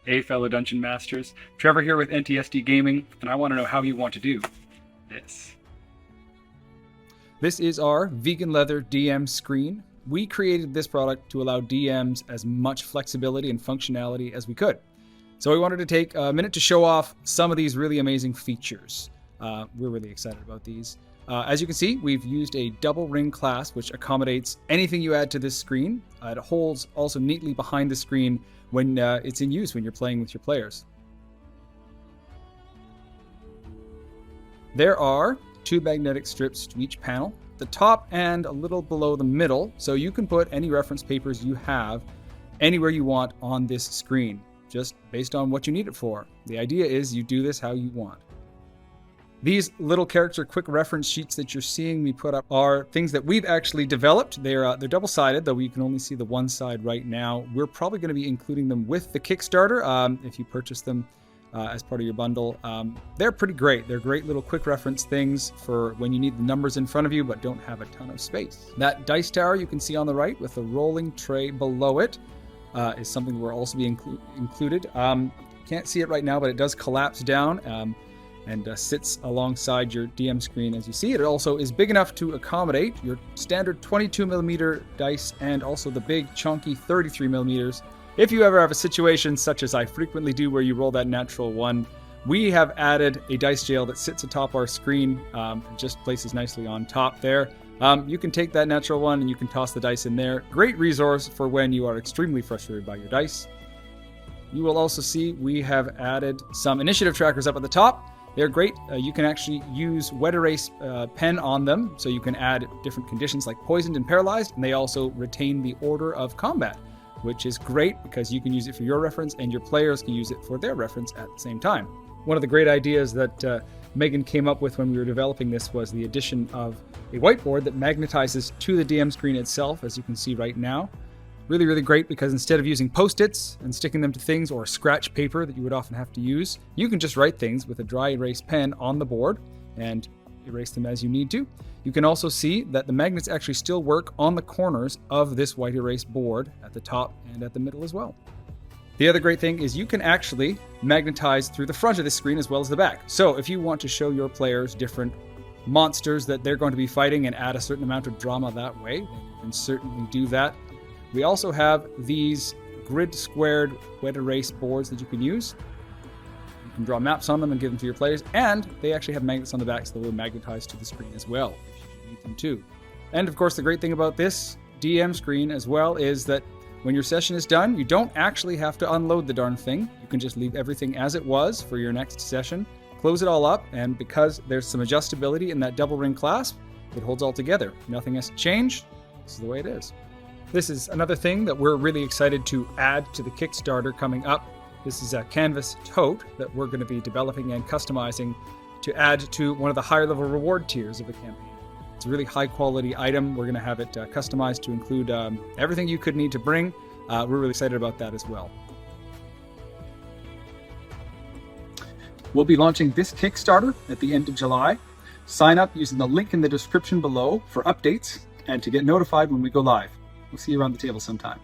Hey fellow Dungeon Masters, Trevor here with NTSD Gaming, and I want to know how you want to do this. This is our vegan leather DM screen. We created this product to allow DMs as much flexibility and functionality as we could. So we wanted to take a minute to show off some of these really amazing features. We're really excited about these. As you can see, we've used a double ring clasp, which accommodates anything you add to this screen. It holds also neatly behind the screen when it's in use when you're playing with your players. There are 2 magnetic strips to each panel, the top and a little below the middle, so you can put any reference papers you have anywhere you want on this screen, just based on what you need it for. The idea is you do this how you want. These little character quick reference sheets that you're seeing me put up are things that we've actually developed. They're double-sided, though you can only see the one side right now. We're probably going to be including them with the Kickstarter if you purchase them as part of your bundle. They're pretty great. They're great little quick reference things for when you need the numbers in front of you but don't have a ton of space. That dice tower you can see on the right with the rolling tray below it is something that will also be included. Can't see it right now, but it does collapse down and sits alongside your DM screen as you see. It also is big enough to accommodate your standard 22mm dice and also the big chunky 33mm. If you ever have a situation such as I frequently do where you roll that natural 1, we have added a dice jail that sits atop our screen and just places nicely on top there. You can take that natural 1 and you can toss the dice in there. Great resource for when you are extremely frustrated by your dice. You will also see we have added some initiative trackers up at the top. They're great. You can actually use wet erase pen on them, so you can add different conditions like poisoned and paralyzed, and they also retain the order of combat, which is great because you can use it for your reference and your players can use it for their reference at the same time. One of the great ideas that Megan came up with when we were developing this was the addition of a whiteboard that magnetizes to the DM screen itself, as you can see right now. Really, really great because instead of using Post-its and sticking them to things or scratch paper that you would often have to use, you can just write things with a dry erase pen on the board and erase them as you need to. You can also see that the magnets actually still work on the corners of this white erase board at the top and at the middle as well. The other great thing is you can actually magnetize through the front of the screen as well as the back. So if you want to show your players different monsters that they're going to be fighting and add a certain amount of drama that way, you can certainly do that. We also have these grid squared wet erase boards that you can use. You can draw maps on them and give them to your players, and they actually have magnets on the back, so they will magnetize to the screen as well if you need them to. And of course, the great thing about this DM screen as well is that when your session is done, you don't actually have to unload the darn thing. You can just leave everything as it was for your next session, close it all up, and because there's some adjustability in that double ring clasp, it holds all together. Nothing has to change. This is the way it is. This is another thing that we're really excited to add to the Kickstarter coming up. This is a canvas tote that we're going to be developing and customizing to add to one of the higher level reward tiers of the campaign. It's a really high quality item. We're going to have it customized to include everything you could need to bring. We're really excited about that as well. We'll be launching this Kickstarter at the end of July. Sign up using the link in the description below for updates and to get notified when we go live. We'll see you around the table sometime.